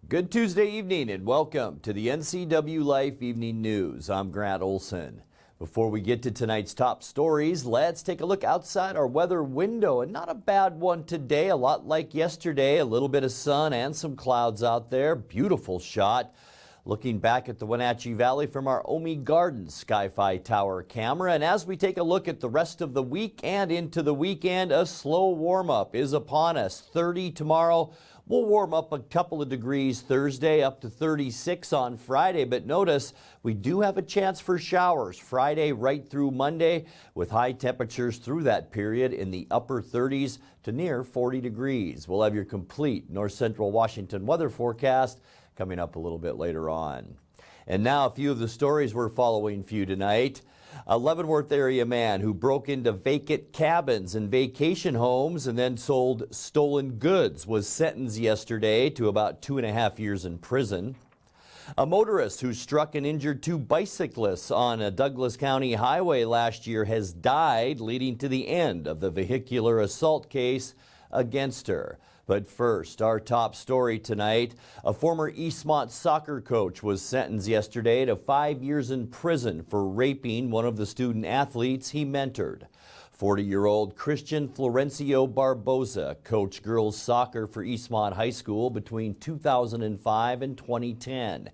Good Tuesday evening and welcome to the NCWLIFE Evening News. I'm Grant Olson. Before we get to tonight's top stories, let's take a look outside our weather window, and not a bad one today, a lot like yesterday, a little bit of sun and some clouds out there. Beautiful shot. Looking back at the Wenatchee Valley from our Omi Gardens Sky-Fi Tower camera, and as we take a look at the rest of the week and into the weekend, a slow warm-up is upon us. 30 tomorrow. We'll warm up a couple of degrees Thursday, up to 36 on Friday, but notice we do have a chance for showers Friday right through Monday, with high temperatures through that period in the upper 30s to near 40 degrees. We'll have your complete north central Washington weather forecast coming up a little bit later on. And now a few of the stories we're following for you tonight. A Leavenworth-area man who broke into vacant cabins and vacation homes and then sold stolen goods was sentenced yesterday to about 2.5 years in prison. A motorist who struck and injured two bicyclists on a Douglas County highway last year has died, leading to the end of the vehicular assault case against her. But first, our top story tonight. A former Eastmont soccer coach was sentenced yesterday to 5 years in prison for raping one of the student athletes he mentored. 40-year-old Christian Florencio Barboza coached girls soccer for Eastmont High School between 2005 and 2010.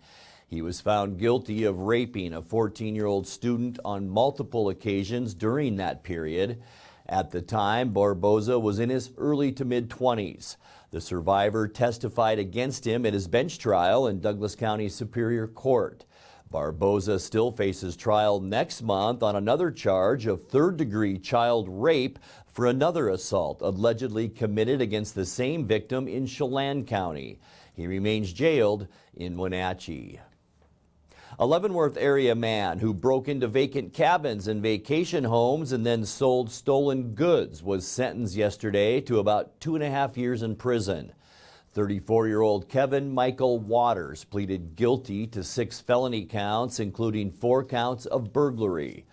He was found guilty of raping a 14-year-old student on multiple occasions during that period. At the time, Barboza was in his early to mid-20s. The survivor testified against him at his bench trial in Douglas County Superior Court. Barboza still faces trial next month on another charge of third-degree child rape for another assault allegedly committed against the same victim in Chelan County. He remains jailed in Wenatchee. A Leavenworth-area man who broke into vacant cabins and vacation homes and then sold stolen goods was sentenced yesterday to about 2.5 years in prison. 34-year-old Kevin Michael Waters pleaded guilty to 6 felony counts, including 4 counts of burglary.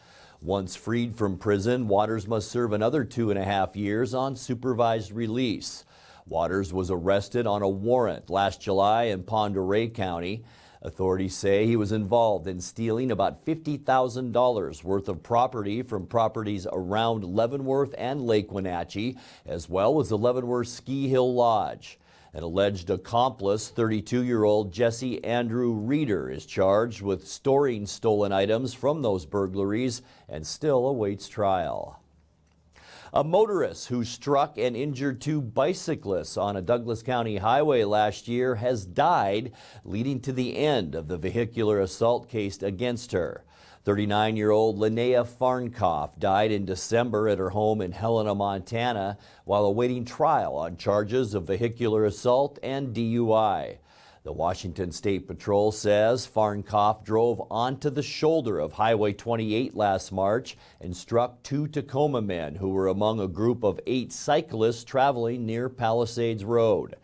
Once freed from prison, Waters must serve another 2.5 years on supervised release. Waters was arrested on a warrant last July in Pend Oreille County. Authorities say he was involved in stealing about $50,000 worth of property from properties around Leavenworth and Lake Wenatchee, as well as the Leavenworth Ski Hill Lodge. An alleged accomplice, 32-year-old Jesse Andrew Reeder, is charged with storing stolen items from those burglaries and still awaits trial. A motorist who struck and injured 2 bicyclists on a Douglas County highway last year has died, leading to the end of the vehicular assault case against her. 39-year-old Linnea Farnkoff died in December at her home in Helena, Montana, while awaiting trial on charges of vehicular assault and DUI. The Washington State Patrol says Farnkoff drove onto the shoulder of Highway 28 last March and struck 2 Tacoma men who were among a group of 8 cyclists traveling near Palisades Road.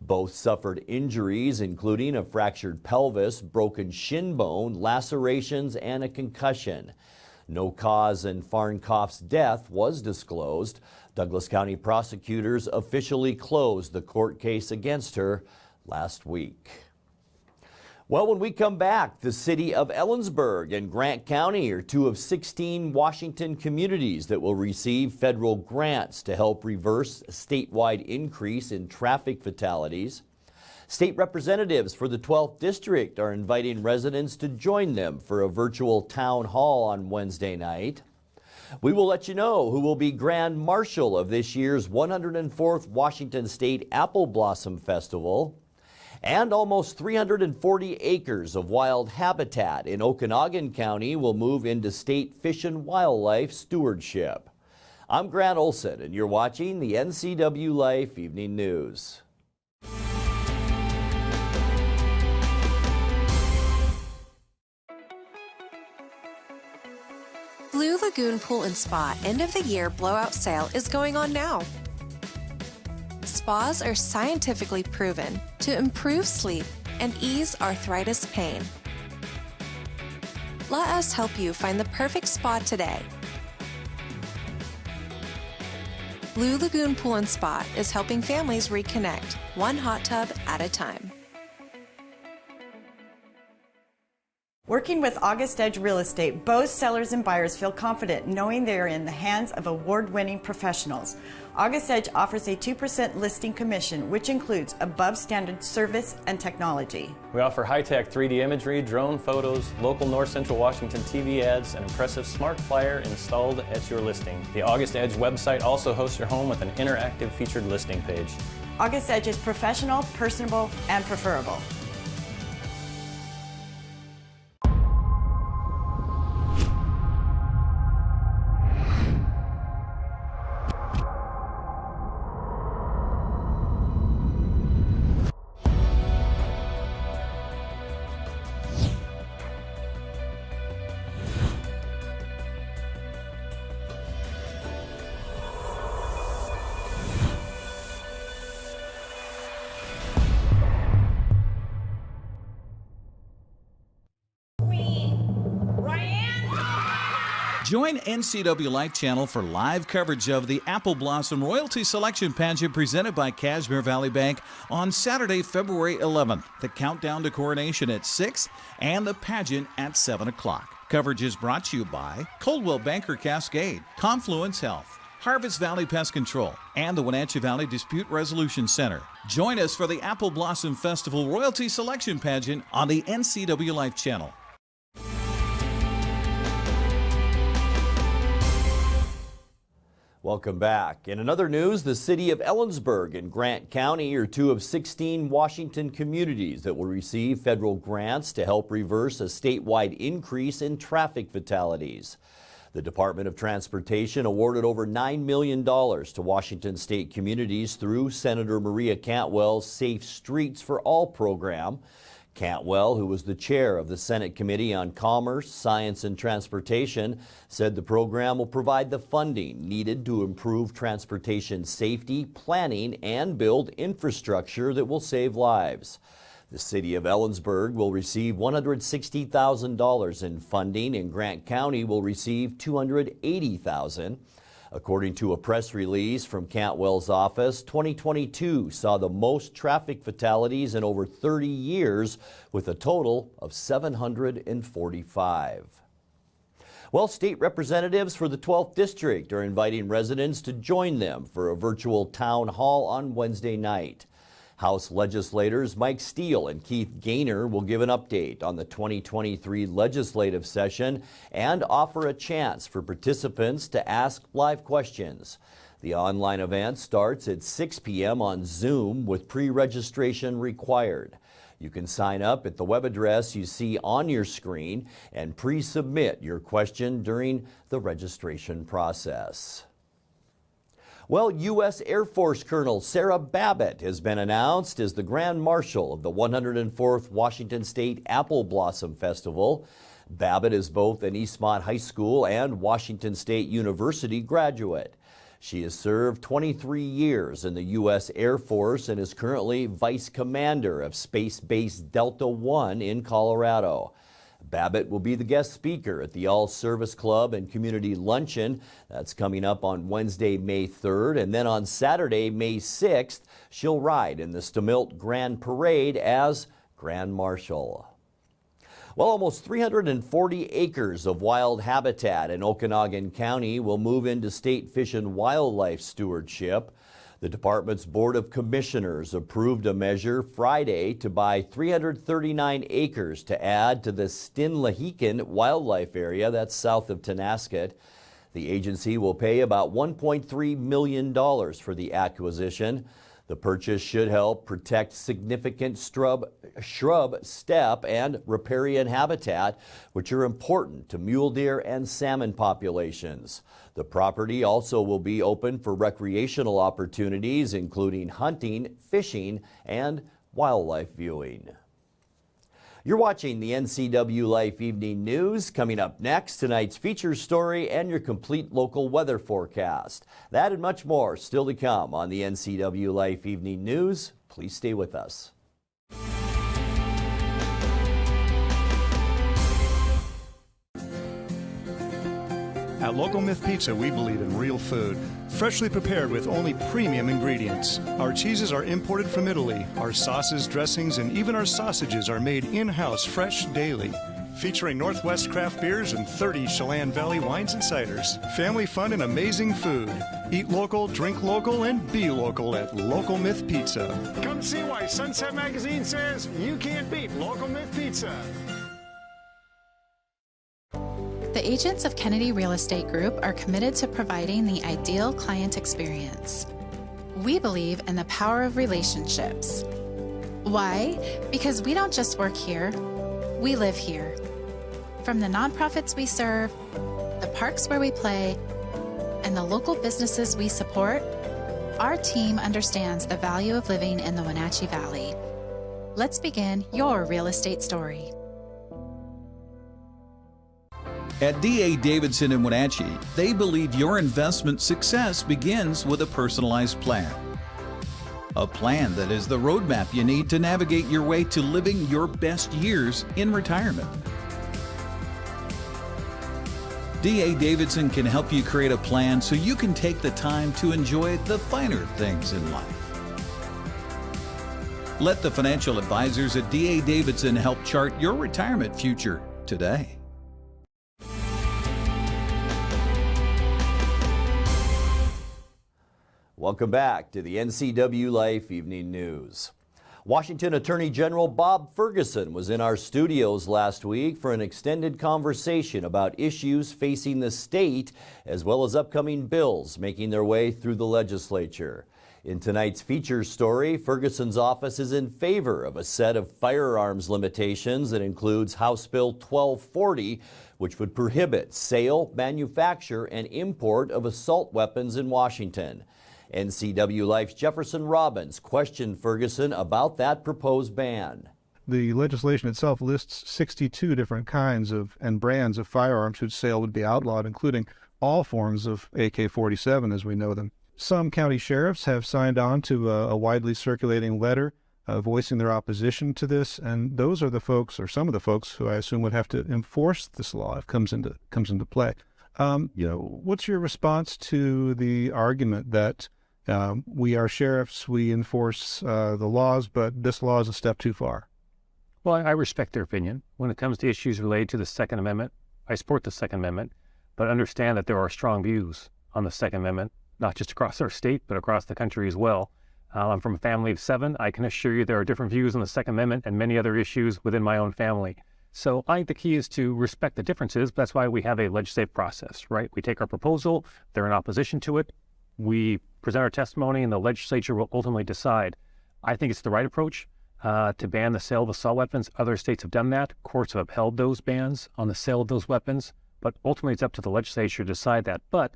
Both suffered injuries, including a fractured pelvis, broken shin bone, lacerations, and a concussion. No cause in Farnkoff's death was disclosed. Douglas County prosecutors officially closed the court case against her last week. Well, when we come back, the city of Ellensburg and Grant County are 2 of 16 Washington communities that will receive federal grants to help reverse a statewide increase in traffic fatalities. State representatives for the 12th District are inviting residents to join them for a virtual town hall on Wednesday night. We will let you know who will be Grand Marshal of this year's 104th Washington State Apple Blossom Festival. And almost 340 acres of wild habitat in Okanogan County will move into state fish and wildlife stewardship. I'm Grant Olson, and you're watching the NCWLIFE Evening News. Blue Lagoon Pool and Spa end of the year blowout sale is going on now. Spas are scientifically proven to improve sleep and ease arthritis pain. Let us help you find the perfect spa today. Blue Lagoon Pool and Spa is helping families reconnect, one hot tub at a time. Working with August Edge Real Estate, both sellers and buyers feel confident knowing they are in the hands of award-winning professionals. August Edge offers a 2% listing commission, which includes above-standard service and technology. We offer high-tech 3D imagery, drone photos, local North Central Washington TV ads, and impressive smart flyer installed at your listing. The August Edge website also hosts your home with an interactive featured listing page. August Edge is professional, personable, and preferable. Join NCWLIFE channel for live coverage of the Apple Blossom Royalty Selection Pageant presented by Cashmere Valley Bank on Saturday, February 11th. The countdown to coronation at 6 and the pageant at 7 o'clock. Coverage is brought to you by Coldwell Banker Cascade, Confluence Health, Harvest Valley Pest Control, and the Wenatchee Valley Dispute Resolution Center. Join us for the Apple Blossom Festival Royalty Selection Pageant on the NCWLIFE channel. Welcome back. In another news, the city of Ellensburg and Grant County are two of 16 Washington communities that will receive federal grants to help reverse a statewide increase in traffic fatalities. The Department of Transportation awarded over $9 million to Washington state communities through Senator Maria Cantwell's Safe Streets for All program. Cantwell, who was the chair of the Senate Committee on Commerce, Science, and Transportation, said the program will provide the funding needed to improve transportation safety, planning, and build infrastructure that will save lives. The city of Ellensburg will receive $160,000 in funding, and Grant County will receive $280,000. According to a press release from Cantwell's office, 2022 saw the most traffic fatalities in over 30 years, with a total of 745. Well, state representatives for the 12th District are inviting residents to join them for a virtual town hall on Wednesday night. House legislators Mike Steele and Keith Gaynor will give an update on the 2023 legislative session and offer a chance for participants to ask live questions. The online event starts at 6 p.m. on Zoom with pre-registration required. You can sign up at the web address you see on your screen and pre-submit your question during the registration process. Well, U.S. Air Force Colonel Sarah Babbitt has been announced as the Grand Marshal of the 104th Washington State Apple Blossom Festival. Babbitt is both an Eastmont High School and Washington State University graduate. She has served 23 years in the U.S. Air Force and is currently Vice Commander of Space Base Delta I in Colorado. Babbitt will be the guest speaker at the All-Service Club and Community Luncheon. That's coming up on Wednesday, May 3rd. And then on Saturday, May 6th, she'll ride in the Stamilt Grand Parade as Grand Marshal. Well, almost 340 acres of wild habitat in Okanogan County will move into state fish and wildlife stewardship. The department's Board of Commissioners approved a measure Friday to buy 339 acres to add to the Stinlahican wildlife area that's south of Tonasket. The agency will pay about $1.3 million for the acquisition. The purchase should help protect significant shrub, steppe, and riparian habitat, which are important to mule deer and salmon populations. The property also will be open for recreational opportunities, including hunting, fishing, and wildlife viewing. You're watching the NCWLIFE Evening News. Coming up next, tonight's feature story and your complete local weather forecast. That and much more still to come on the NCWLIFE Evening News. Please stay with us. At Local Myth Pizza, we believe in real food, freshly prepared with only premium ingredients. Our cheeses are imported from Italy. Our sauces, dressings, and even our sausages are made in-house fresh daily. featuring Northwest craft beers and 30 Chelan Valley wines and ciders. Family fun and amazing food. Eat local, drink local, and be local at Local Myth Pizza. Come see why Sunset Magazine says you can't beat Local Myth Pizza. The agents of Kennedy Real Estate Group are committed to providing the ideal client experience. We believe in the power of relationships. Why? Because we don't just work here, we live here. From the nonprofits we serve, the parks where we play, and the local businesses we support, our team understands the value of living in the Wenatchee Valley. Let's begin your real estate story. At D.A. Davidson in Wenatchee, they believe your investment success begins with a personalized plan. A plan that is the roadmap you need to navigate your way to living your best years in retirement. D.A. Davidson can help you create a plan so you can take the time to enjoy the finer things in life. Let the financial advisors at D.A. Davidson help chart your retirement future today. Welcome back to the NCWLIFE Evening News. Washington Attorney General Bob Ferguson was in our studios last week for an extended conversation about issues facing the state as well as upcoming bills making their way through the legislature. In tonight's feature story, Ferguson's office is in favor of a set of firearms limitations that includes House Bill 1240, which would prohibit sale, manufacture, and import of assault weapons in Washington. NCWLIFE's Jefferson Robbins questioned Ferguson about that proposed ban. The legislation itself lists 62 different kinds of and brands of firearms whose sale would be outlawed, including all forms of AK-47 as we know them. Some county sheriffs have signed on to a widely circulating letter voicing their opposition to this, and those are the folks, or some of the folks, who I assume would have to enforce this law if it comes into play. What's your response to the argument that we are sheriffs, we enforce the laws, but this law is a step too far? Well, I respect their opinion. When it comes to issues related to the Second Amendment, I support the Second Amendment, but understand that there are strong views on the Second Amendment, not just across our state, but across the country as well. I'm from a family of 7. I can assure you there are different views on the Second Amendment and many other issues within my own family. So I think the key is to respect the differences. That's why we have a legislative process, right? We take our proposal, they're in opposition to it, we present our testimony, and the legislature will ultimately decide. I think it's the right approach to ban the sale of assault weapons. Other states have done that. Courts have upheld those bans on the sale of those weapons, but ultimately it's up to the legislature to decide that. But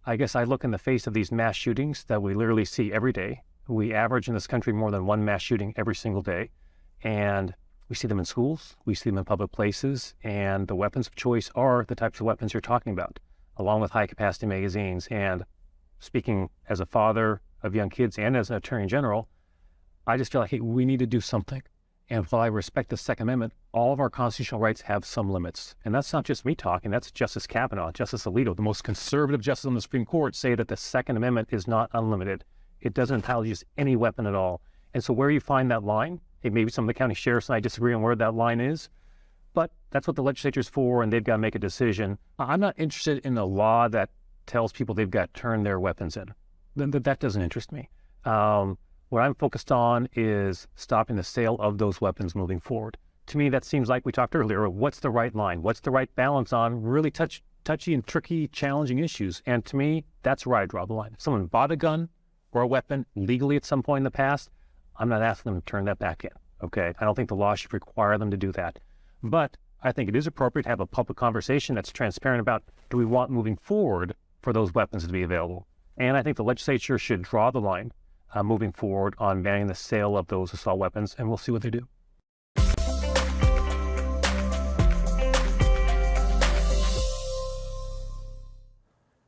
I guess I look in the face of these mass shootings that we literally see every day. We average in this country more than one mass shooting every single day, and we see them in schools, we see them in public places, and the weapons of choice are the types of weapons you're talking about, along with high-capacity magazines. And speaking as a father of young kids and as an attorney general, I just feel like, hey, we need to do something. And while I respect the Second Amendment, all of our constitutional rights have some limits. And that's not just me talking, that's Justice Kavanaugh, Justice Alito, the most conservative justice on the Supreme Court, say that the Second Amendment is not unlimited. It doesn't entitle you to any weapon at all. And so where you find that line, hey, maybe some of the county sheriffs and I disagree on where that line is, but that's what the legislature's for, and they've got to make a decision. I'm not interested in a law that tells people they've got to turn their weapons in. That doesn't interest me. What I'm focused on is stopping the sale of those weapons moving forward. To me, that seems like we talked earlier, what's the right line? What's the right balance on really touchy and tricky, challenging issues? And to me, that's where I draw the line. If someone bought a gun or a weapon legally at some point in the past, I'm not asking them to turn that back in, okay? I don't think the law should require them to do that. But I think it is appropriate to have a public conversation that's transparent about, do we want moving forward for those weapons to be available? And I think the legislature should draw the line moving forward on banning the sale of those assault weapons, and we'll see what they do.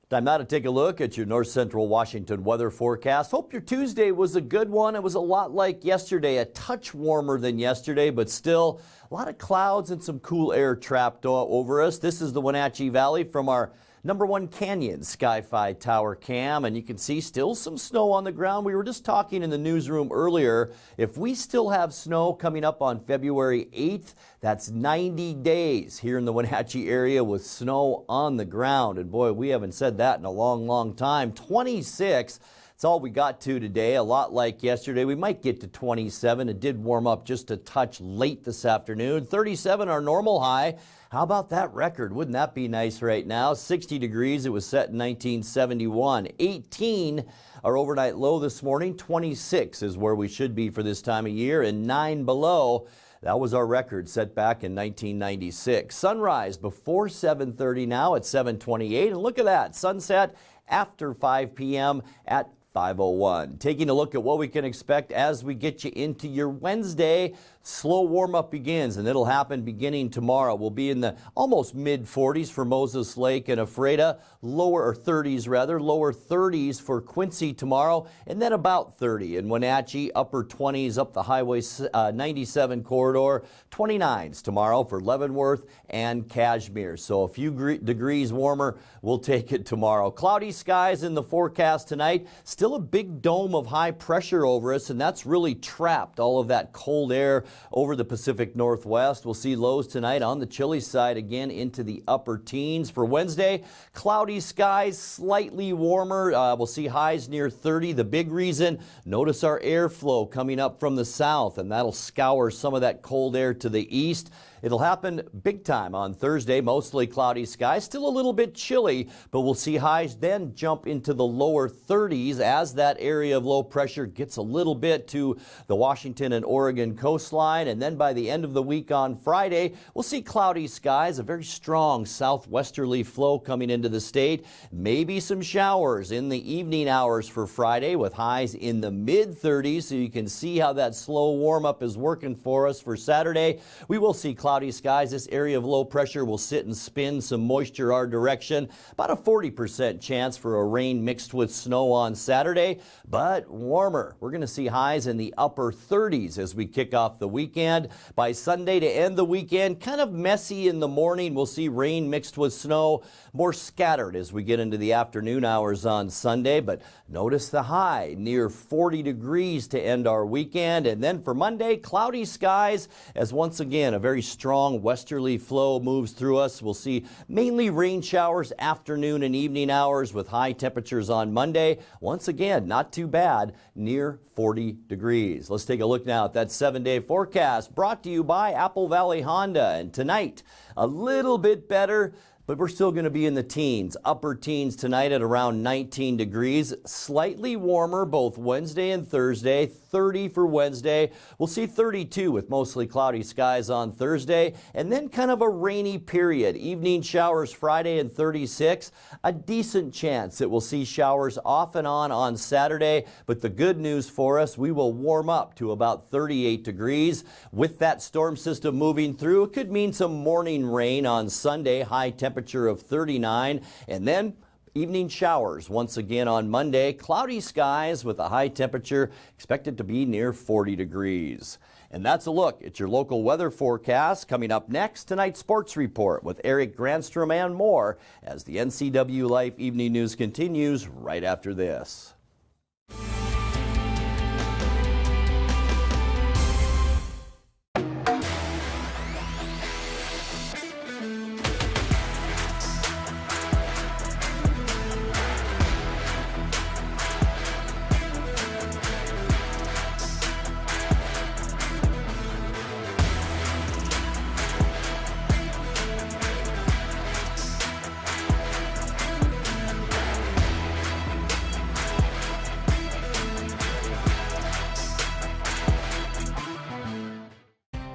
Time now to take a look at your North Central Washington weather forecast. Hope your Tuesday was a good one. It was a lot like yesterday, a touch warmer than yesterday, but still a lot of clouds and some cool air trapped over us. This is the Wenatchee Valley from our Number 1 Canyon Sky-Fi Tower Cam, and you can see still some snow on the ground. We were just talking in the newsroom earlier. If we still have snow coming up on February 8th, that's 90 days here in the Wenatchee area with snow on the ground. And boy, we haven't said that in a long, long time. 26. That's all we got to today. A lot like yesterday. We might get to 27. It did warm up just a touch late this afternoon. 37 our normal high. How about that record? Wouldn't that be nice right now? 60 degrees. It was set in 1971. 18 our overnight low this morning. 26 is where we should be for this time of year, and 9 below. That was our record set back in 1996. Sunrise before 7:30 now at 7:28. And look at that. Sunset after 5 p.m. at 5:01. Taking a look at what we can expect as we get you into your Wednesday. Slow warm-up begins, and it'll happen beginning tomorrow. We'll be in the almost mid-40s for Moses Lake and Ephrata, lower 30s for Quincy tomorrow, and then about 30 in Wenatchee, upper 20s up the Highway 97 corridor, 29s tomorrow for Leavenworth and Cashmere. So a few degrees warmer, we'll take it tomorrow. Cloudy skies in the forecast tonight. Still a big dome of high pressure over us, and that's really trapped all of that cold air over the Pacific Northwest. We'll see lows tonight on the chilly side again into the upper teens. For Wednesday, cloudy skies, slightly warmer. We'll see highs near 30. The big reason, notice our airflow coming up from the south, and that'll scour some of that cold air to the east. It'll happen big time on Thursday, mostly cloudy skies, still a little bit chilly, but we'll see highs then jump into the lower 30s as that area of low pressure gets a little bit to the Washington and Oregon coastline. And then by the end of the week on Friday, we'll see cloudy skies, a very strong southwesterly flow coming into the state. Maybe some showers in the evening hours for Friday with highs in the mid-30s, so you can see how that slow warm-up is working for us for Saturday. We will see cloudy skies. This area of low pressure will sit and spin some moisture our direction. About a 40% chance for a rain mixed with snow on Saturday, but warmer. We're going to see highs in the upper 30s as we kick off the weekend. By Sunday to end the weekend, kind of messy in the morning. We'll see rain mixed with snow, more scattered as we get into the afternoon hours on Sunday, but notice the high near 40 degrees to end our weekend. And then for Monday, cloudy skies as once again a very strong westerly flow moves through us. We'll see mainly rain showers afternoon and evening hours with high temperatures on Monday. Once again, not too bad, near 40 degrees. Let's take a look now at that 7-day forecast brought to you by Apple Valley Honda. And tonight, a little bit better, but we're still going to be in the teens, upper teens tonight at around 19 degrees. Slightly warmer both Wednesday and Thursday, 30 for Wednesday. We'll see 32 with mostly cloudy skies on Thursday, and then kind of a rainy period. Evening showers Friday and 36. A decent chance that we'll see showers off and on Saturday, but the good news for us, we will warm up to about 38 degrees. With that storm system moving through, it could mean some morning rain on Sunday, high temperature of 39, and then evening showers once again on Monday. Cloudy skies with a high temperature expected to be near 40 degrees. And that's a look at your local weather forecast. Coming up next, tonight's sports report with Eric Granstrom and more as the NCW Life Evening News continues right after this.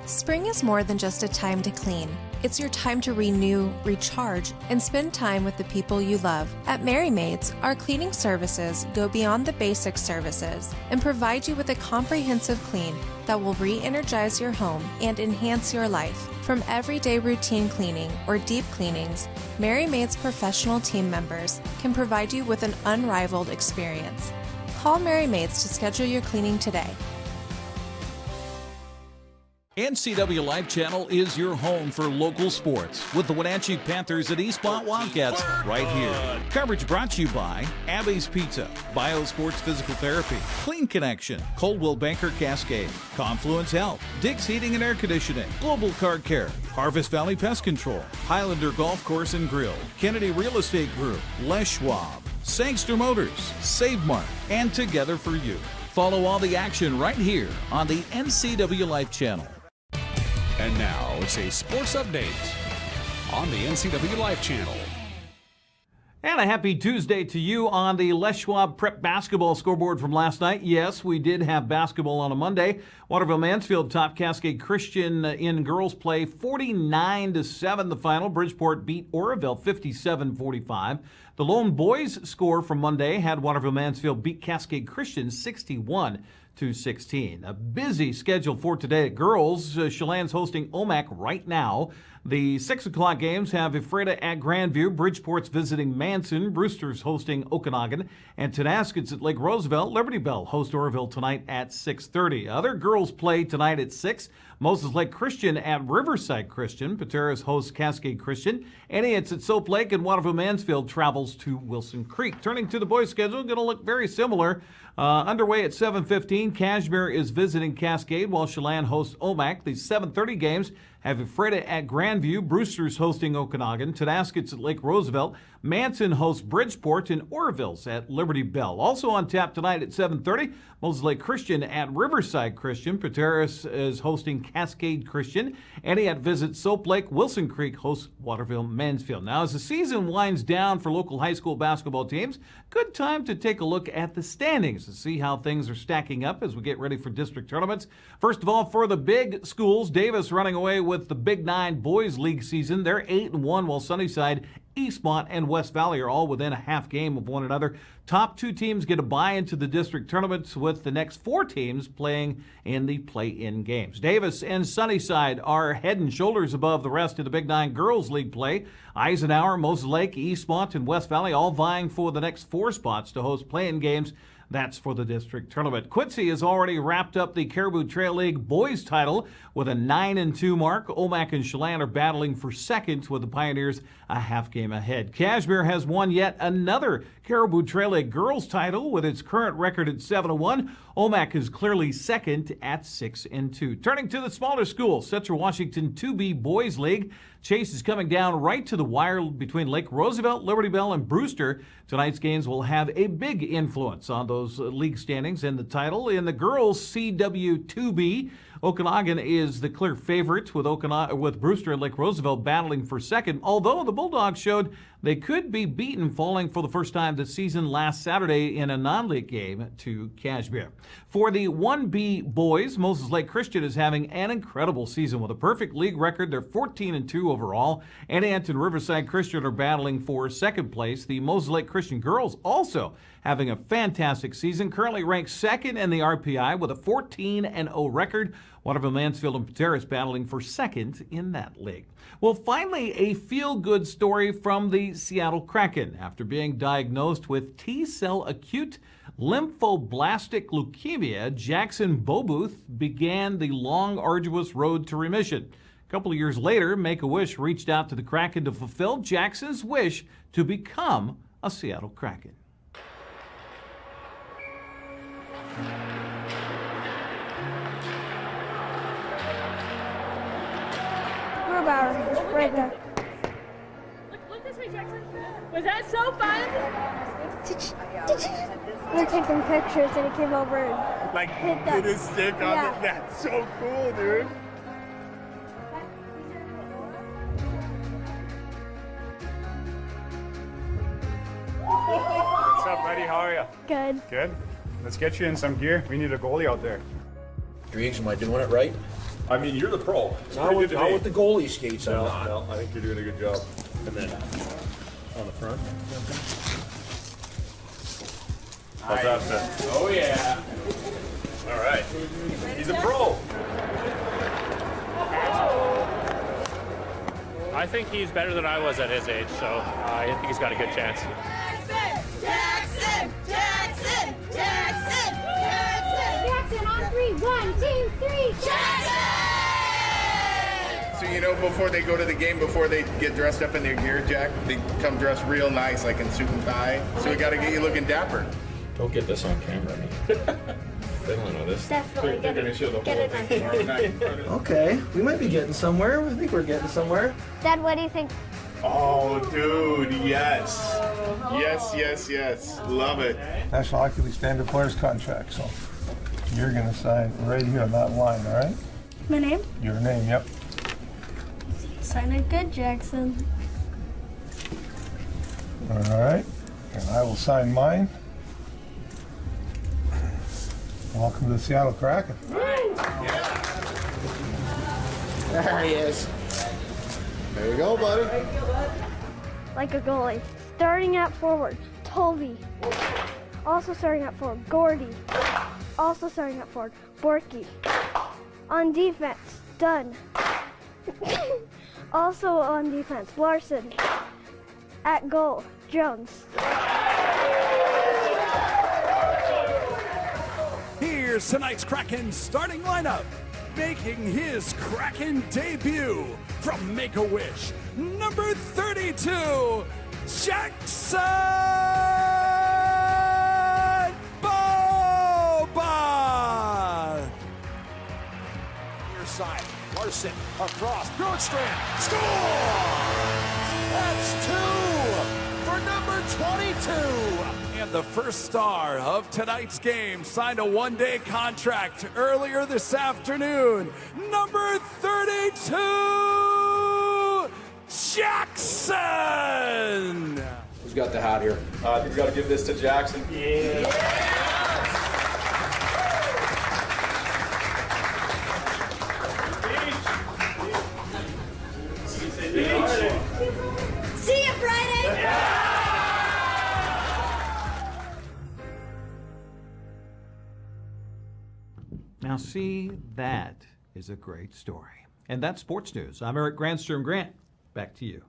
Spring is more than just a time to clean. It's your time to renew, recharge, and spend time with the people you love. At Merry Maids, our cleaning services go beyond the basic services and provide you with a comprehensive clean that will re-energize your home and enhance your life. From everyday routine cleaning or deep cleanings, Merry Maids professional team members can provide you with an unrivaled experience. Call Merry Maids to schedule your cleaning today. NCW Life Channel is your home for local sports with the Wenatchee Panthers and Eastmont Wildcats right here. Coverage brought to you by Abby's Pizza, Biosports Physical Therapy, Clean Connection, Coldwell Banker Cascade, Confluence Health, Dick's Heating and Air Conditioning, Global Car Care, Harvest Valley Pest Control, Highlander Golf Course and Grill, Kennedy Real Estate Group, Les Schwab, Sangster Motors, Save Mart, and Together for You. Follow all the action right here on the NCW Life Channel. And now it's a sports update on the NCW Life Channel. And a happy Tuesday to you on the Les Schwab Prep Basketball scoreboard from last night. Yes, we did have basketball on a Monday. Waterville-Mansfield topped Cascade Christian in girls play 49-7 the final. Bridgeport beat Oroville 57-45. The lone boys score from Monday had Waterville-Mansfield beat Cascade Christian 61-16. A busy schedule for today at girls. Chelan's hosting OMAC right now. The 6 o'clock games have Ephrata at Grandview, Bridgeport's visiting Manson, Brewster's hosting Okanagan, and Tonascott's at Lake Roosevelt. Liberty Bell host Oroville tonight at 6:30. Other girls play tonight at 6. Moses Lake Christian at Riverside Christian. Pateras hosts Cascade Christian. Antioch's at Soap Lake, and Waterville-Mansfield travels to Wilson Creek. Turning to the boys' schedule, going to look very similar. Underway at 7:15, Cashmere is visiting Cascade while Chelan hosts OMAC. The 7:30 games have Ephrata at Grandview, Brewster's hosting Okanagan, Tonascott's at Lake Roosevelt, Manson hosts Bridgeport, and Oroville's at Liberty Bell. Also on tap tonight at 7:30, Moses Lake Christian at Riverside Christian. Pateras is hosting Cascade Christian. Antioch visits Soap Lake. Wilson Creek hosts Waterville-Mansfield. Now, as the season winds down for local high school basketball teams, good time to take a look at the standings to see how things are stacking up as we get ready for district tournaments. First of all, for the big schools, Davis running away with the Big Nine Boys League season. They're 8-1, while Sunnyside, Eastmont, and West Valley are all within a half game of one another. Top 2 teams get a bye into the district tournaments, with the next 4 teams playing in the play-in games. Davis and Sunnyside are head and shoulders above the rest of the Big Nine Girls League play. Eisenhower, Moses Lake, Eastmont, and West Valley all vying for the next 4 spots to host play-in games. That's for the district tournament. Quincy has already wrapped up the Caribou Trail League boys title with a 9-2 mark. OMAC and Chelan are battling for second, with the Pioneers a half game ahead. Cashmere has won yet another Caribou Trail League girls title with its current record at 7-1. OMAC is clearly second at 6-2. Turning to the smaller schools, Central Washington 2B Boys League. Chase is coming down right to the wire between Lake Roosevelt, Liberty Bell, and Brewster. Tonight's games will have a big influence on those league standings and the title. In the girls CW2B, Okanagan is the clear favorite, with Brewster and Lake Roosevelt battling for second, although the Bulldogs showed they could be beaten, falling for the first time this season last Saturday in a non-league game to Cashmere. For the 1B boys, Moses Lake Christian is having an incredible season with a perfect league record. They're 14-2 overall. Antioch and Riverside Christian are battling for second place. The Moses Lake Christian girls also having a fantastic season, currently ranked second in the RPI with a 14-0 record. Waterville-Mansfield and Pateras battling for second in that league. Well, finally, a feel-good story from the Seattle Kraken. After being diagnosed with T-cell acute lymphoblastic leukemia, Jackson Bobuth began the long, arduous road to remission. A couple of years later, Make-A-Wish reached out to the Kraken to fulfill Jackson's wish to become a Seattle Kraken. Right there. Look this way, Jackson. Was that so fun? We were taking pictures and he came over and like hit his stick on it. That's so cool, dude. What's up, buddy? How are you? Good. Good. Let's get you in some gear. We need a goalie out there. Griggs, am I doing it right? I mean, you're the pro. Not with the goalie skates. No, I think you're doing a good job. And then on the front. How's that fit? Oh, yeah. All right. He's a pro. I think he's better than I was at his age, so I think he's got a good chance. Jackson! Jackson! Jackson! Jackson! Jackson on 3. 1, 2, 3. Jackson! you know, before they go to the game, before they get dressed up in their gear, Jack, they come dressed real nice, like in suit and tie. So we got to get you looking dapper. Don't get this on camera, man. They don't know this. Definitely They're going to show the whole thing. Okay, we might be getting somewhere. I think we're getting somewhere. Dad, what do you think? Oh, dude, yes. Yes. Love it. National Hockey League standard players contract, so you're going to sign right here on that line, all right? My name? Your name, yep. Sign it good, Jackson. All right, and I will sign mine. Welcome to the Seattle Kraken. There he is. There you go, buddy. Like a goalie. Starting at forward, Tovey. Also starting at forward, Gordy. Also starting at forward, Borky. On defense, Dunn. Also on defense, Larson. At goal, Jones. Here's tonight's Kraken starting lineup. Making his Kraken debut from Make-A-Wish, number 32, Jackson Boba. Near side, Larson across, Bjorkstrand, score! That's 2 for number 22. And the first star of tonight's game signed a one-day contract earlier this afternoon. Number 32, Jackson! Who's got the hat here? I think we got to give this to Jackson. Yeah. See you Friday! Now, see, that is a great story. And that's sports news. I'm Eric Grandstrom. Grant, back to you.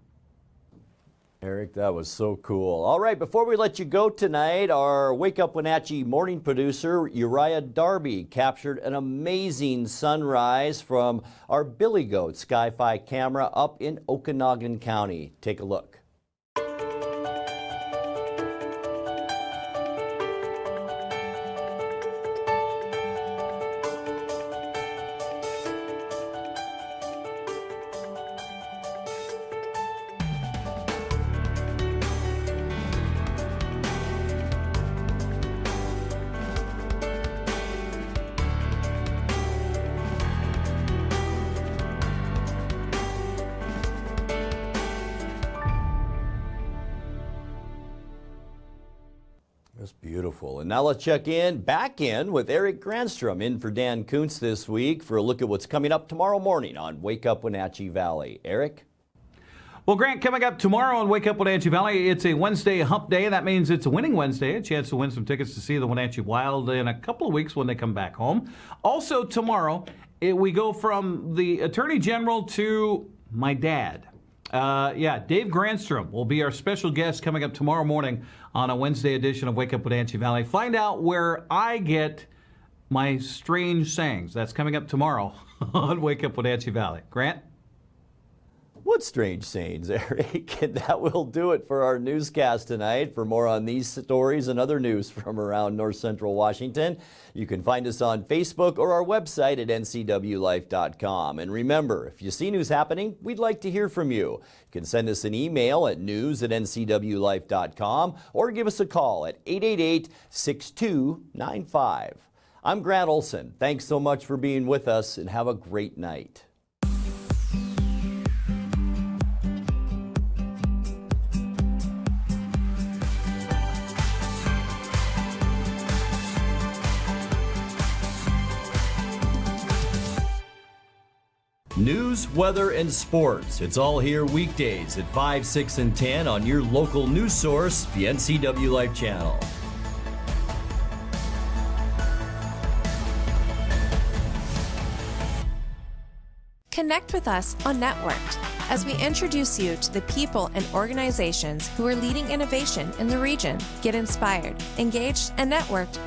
Eric, that was so cool. All right, before we let you go tonight, our Wake Up Wenatchee morning producer, Uriah Darby, captured an amazing sunrise from our Billy Goat Sky-Fi camera up in Okanagan County. Take a look. That's beautiful. And now let's check back in with Eric Grandstrom in for Dan Kuntz this week for a look at what's coming up tomorrow morning on Wake Up Wenatchee Valley. Eric? Well, Grant, coming up tomorrow on Wake Up Wenatchee Valley, it's a Wednesday hump day. That means it's a winning Wednesday, a chance to win some tickets to see the Wenatchee Wild in a couple of weeks when they come back home. Also tomorrow, we go from the Attorney General to my dad. Dave Grandstrom will be our special guest coming up tomorrow morning on a Wednesday edition of Wake Up Wenatchee Valley. Find out where I get my strange sayings. That's coming up tomorrow on Wake Up Wenatchee Valley. Grant? What strange sayings, Eric? And that will do it for our newscast tonight. For more on these stories and other news from around North Central Washington, you can find us on Facebook or our website at ncwlife.com. And remember, if you see news happening, we'd like to hear from you. You can send us an email at news@ncwlife.com or give us a call at 888-6295. I'm Grant Olson. Thanks so much for being with us and have a great night. News, weather, and sports. It's all here weekdays at 5, 6, and 10 on your local news source, the NCW Life channel. Connect with us on Networked as we introduce you to the people and organizations who are leading innovation in the region. Get inspired, engaged, and networked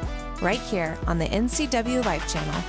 right here on the NCW Life channel.